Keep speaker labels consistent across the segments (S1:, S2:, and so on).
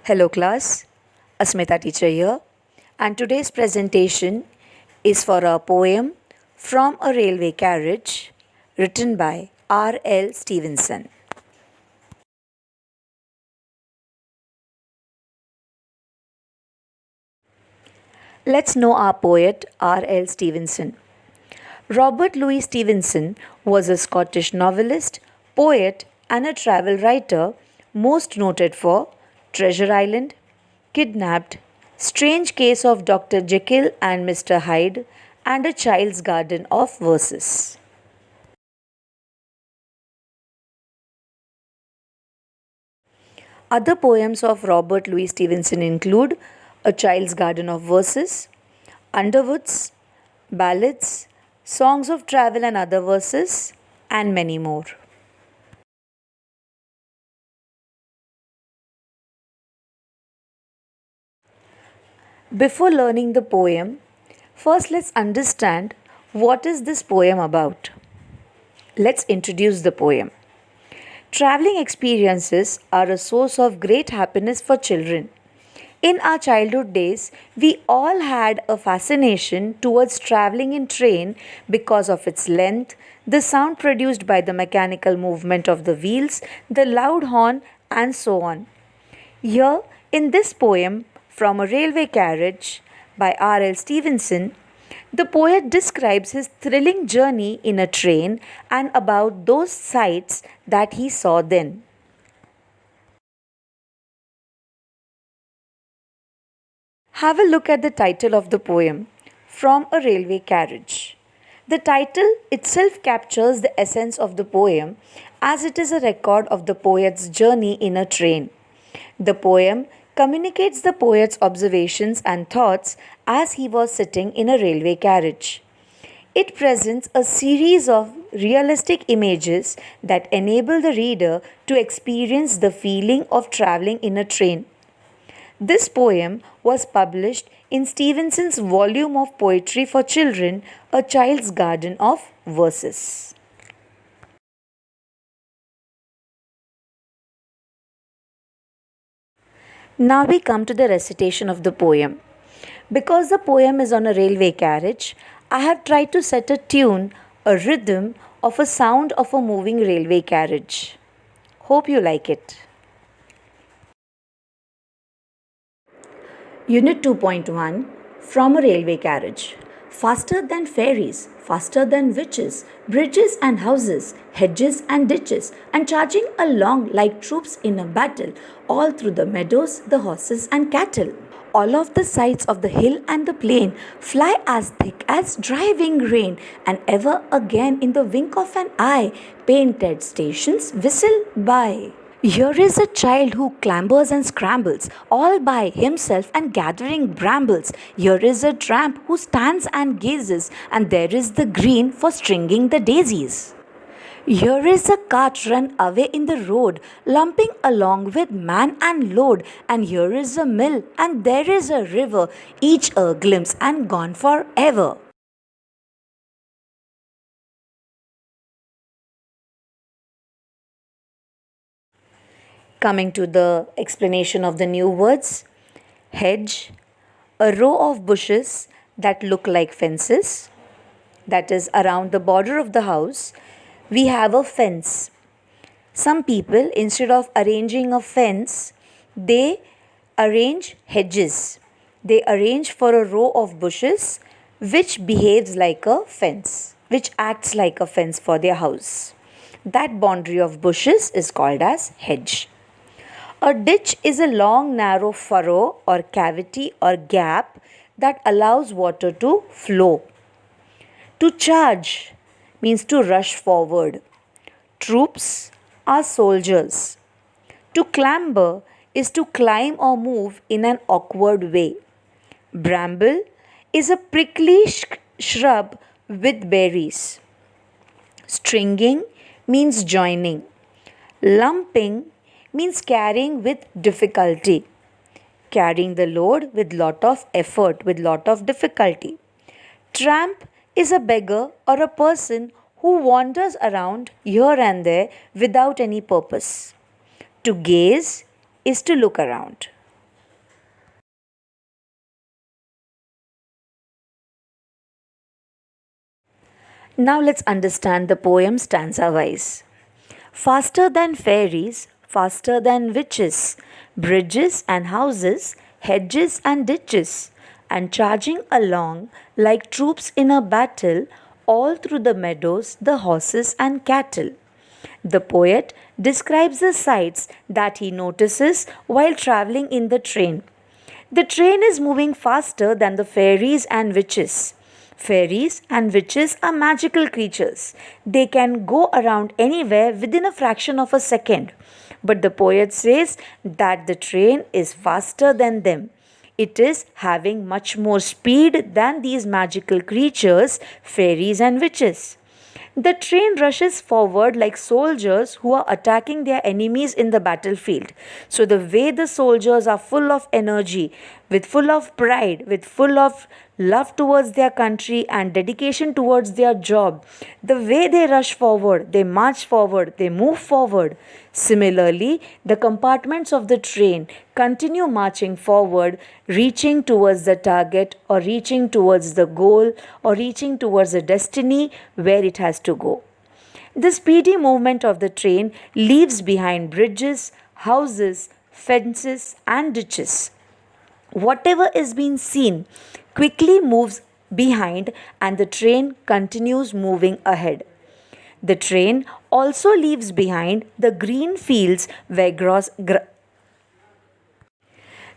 S1: Hello class, Asmita teacher here, and today's presentation is for a poem From a Railway Carriage written by R. L. Stevenson. Let's know our poet R. L. Stevenson. Robert Louis Stevenson was a Scottish novelist, poet, and a travel writer, most noted for Treasure Island, Kidnapped, Strange Case of Dr. Jekyll and Mr. Hyde, and A Child's Garden of Verses. Other poems of Robert Louis Stevenson include A Child's Garden of Verses, Underwoods, Ballads, Songs of Travel and Other Verses, and many more. Before learning the poem, first let's understand what is this poem about. Let's introduce the poem. Traveling experiences are a source of great happiness for children. In our childhood days, we all had a fascination towards traveling in train because of its length, the sound produced by the mechanical movement of the wheels, the loud horn, and so on. Here, in this poem, From a Railway Carriage by R. L. Stevenson, the poet describes his thrilling journey in a train and about those sights that he saw then. Have a look at the title of the poem, From a Railway Carriage. The title itself captures the essence of the poem as it is a record of the poet's journey in a train. The poem communicates the poet's observations and thoughts as he was sitting in a railway carriage. It presents a series of realistic images that enable the reader to experience the feeling of traveling in a train. This poem was published in Stevenson's volume of poetry for children, A Child's Garden of Verses. Now we come to the recitation of the poem. Because the poem is on a railway carriage, I have tried to set a tune, a rhythm of a sound of a moving railway carriage. Hope you like it. Unit 2.1 From a Railway Carriage. Faster than fairies, faster than witches, bridges and houses, hedges and ditches, and charging along like troops in a battle, all through the meadows, the horses and cattle. All of the sides of the hill and the plain fly as thick as driving rain, and ever again in the wink of an eye, painted stations whistle by. Here is a child who clambers and scrambles all by himself and gathering brambles. Here is a tramp who stands and gazes, and there is the green for stringing the daisies. Here is a cart run away in the road, lumping along with man and load, and here is a mill, and there is a river, each a glimpse and gone forever. Coming to the explanation of the new words, hedge, a row of bushes that look like fences, that is around the border of the house, we have a fence. Some people, instead of arranging a fence, they arrange hedges. They arrange for a row of bushes which behaves like a fence, which acts like a fence for their house. That boundary of bushes is called as hedge. A ditch is a long narrow furrow or cavity or gap that allows water to flow. To charge means to rush forward. Troops are soldiers. To clamber is to climb or move in an awkward way. Bramble is a prickly shrub with berries. Stringing means joining. Lumping means carrying with difficulty. Carrying the load with lot of effort, with lot of difficulty. Tramp is a beggar or a person who wanders around here and there without any purpose. To gaze is to look around. Now let's understand the poem stanza wise. Faster than fairies, faster than witches, bridges and houses, hedges and ditches, and charging along like troops in a battle, all through the meadows, the horses and cattle. The poet describes the sights that he notices while traveling in the train. The train is moving faster than the fairies and witches. Fairies and witches are magical creatures. They can go around anywhere within a fraction of a second. But the poet says that the train is faster than them. It is having much more speed than these magical creatures, fairies and witches. The train rushes forward like soldiers who are attacking their enemies in the battlefield. So, the way the soldiers are full of energy, with full of pride, with full of love towards their country and dedication towards their job, the way they rush forward, they march forward, they move forward. Similarly, the compartments of the train continue marching forward, reaching towards the target or reaching towards the goal or reaching towards the destiny where it has to go. The speedy movement of the train leaves behind bridges, houses, fences, and ditches. Whatever is being seen quickly moves behind, and the train continues moving ahead. The train also leaves behind the green fields where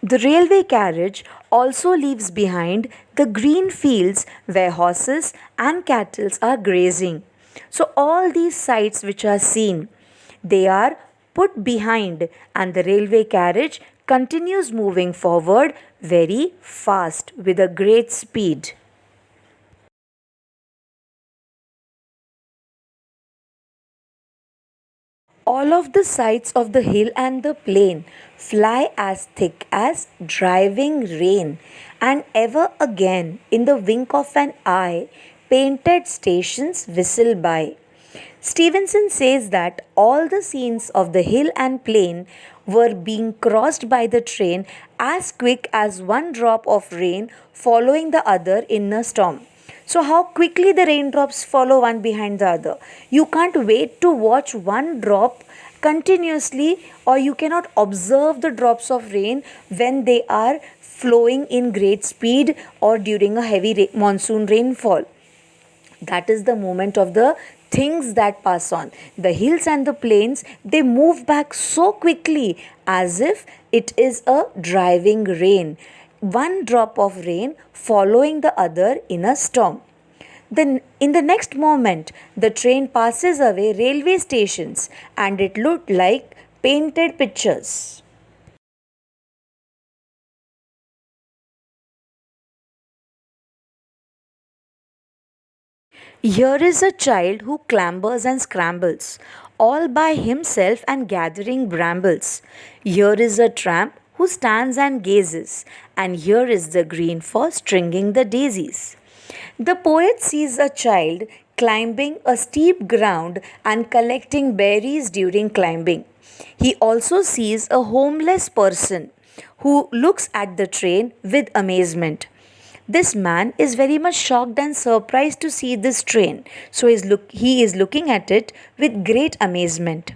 S1: the railway carriage also leaves behind the green fields where horses and cattle are grazing. So all these sights which are seen, they are put behind, and the railway carriage continues moving forward very fast with a great speed. All of the sides of the hill and the plain fly as thick as driving rain, and ever again, in the wink of an eye, painted stations whistle by. Stevenson says that all the scenes of the hill and plain were being crossed by the train as quick as one drop of rain following the other in a storm. So, how quickly the raindrops follow one behind the other. You can't wait to watch one drop continuously, or you cannot observe the drops of rain when they are flowing in great speed or during a heavy monsoon rainfall. That is the moment of the things that pass on. The hills and the plains, they move back so quickly as if it is a driving rain. One drop of rain following the other in a storm. Then, in the next moment, the train passes away railway stations and it looked like painted pictures. Here is a child who clambers and scrambles, all by himself and gathering brambles. Here is a tramp who stands and gazes, and here is the green for stringing the daisies. The poet sees a child climbing a steep ground and collecting berries during climbing. He also sees a homeless person who looks at the train with amazement. This man is very much shocked and surprised to see this train, so he is looking at it with great amazement.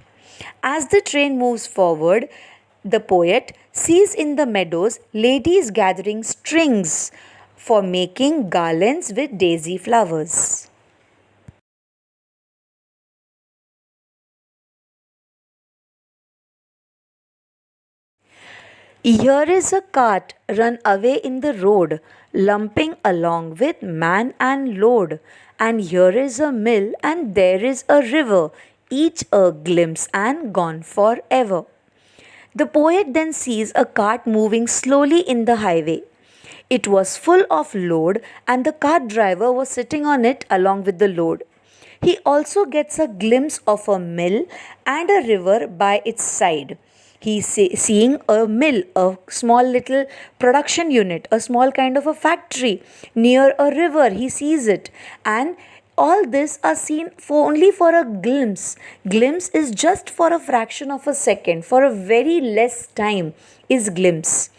S1: As the train moves forward, the poet sees in the meadows ladies gathering strings for making garlands with daisy flowers. Here is a cart run away in the road, lumping along with man and load. And here is a mill, and there is a river, each a glimpse and gone forever. The poet then sees a cart moving slowly in the highway. It was full of load, and the cart driver was sitting on it along with the load. He also gets a glimpse of a mill and a river by its side. He's seeing a mill, a small little production unit, a small kind of a factory near a river. He sees it, and all this are seen for only for a glimpse. Glimpse is just for a fraction of a second, for a very less time is glimpse.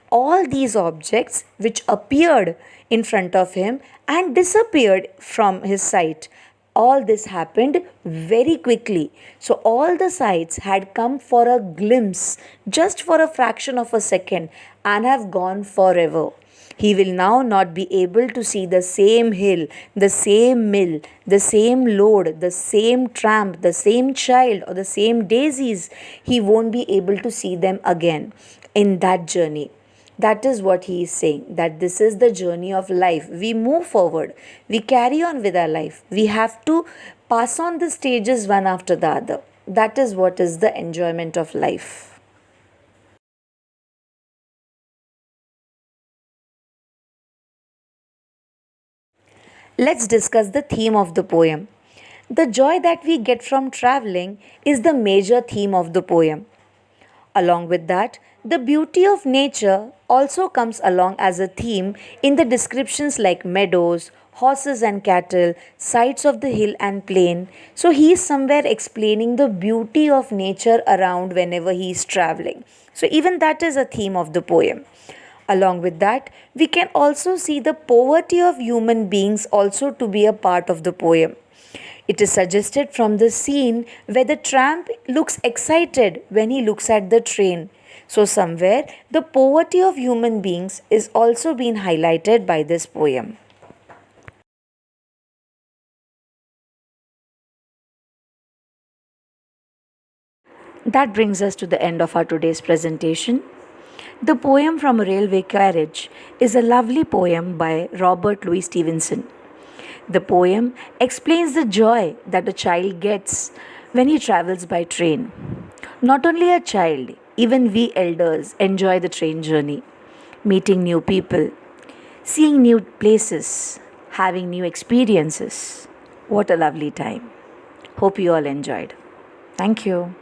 S1: All these objects which appeared in front of him and disappeared from his sight All this happened very quickly. So, all the sights had come for a glimpse, just for a fraction of a second, and have gone forever. He will now not be able to see the same hill, the same mill, the same load, the same tramp, the same child, or the same daisies. He won't be able to see them again in that journey. That is what he is saying, that this is the journey of life. We move forward, we carry on with our life. We have to pass on the stages one after the other. That is what is the enjoyment of life. Let's discuss the theme of the poem. The joy that we get from traveling is the major theme of the poem. Along with that, the beauty of nature also comes along as a theme in the descriptions like meadows, horses and cattle, sights of the hill and plain. So he is somewhere explaining the beauty of nature around whenever he is traveling. So even that is a theme of the poem. Along with that, we can also see the poverty of human beings also to be a part of the poem. It is suggested from the scene where the tramp looks excited when he looks at the train. So, somewhere the poverty of human beings is also being highlighted by this poem. That brings us to the end of our today's presentation. The poem from a railway carriage is a lovely poem by Robert Louis Stevenson. The poem explains the joy that a child gets when he travels by train. Not only a child, even we elders enjoy the train journey, meeting new people, seeing new places, having new experiences. What a lovely time. Hope you all enjoyed. Thank you.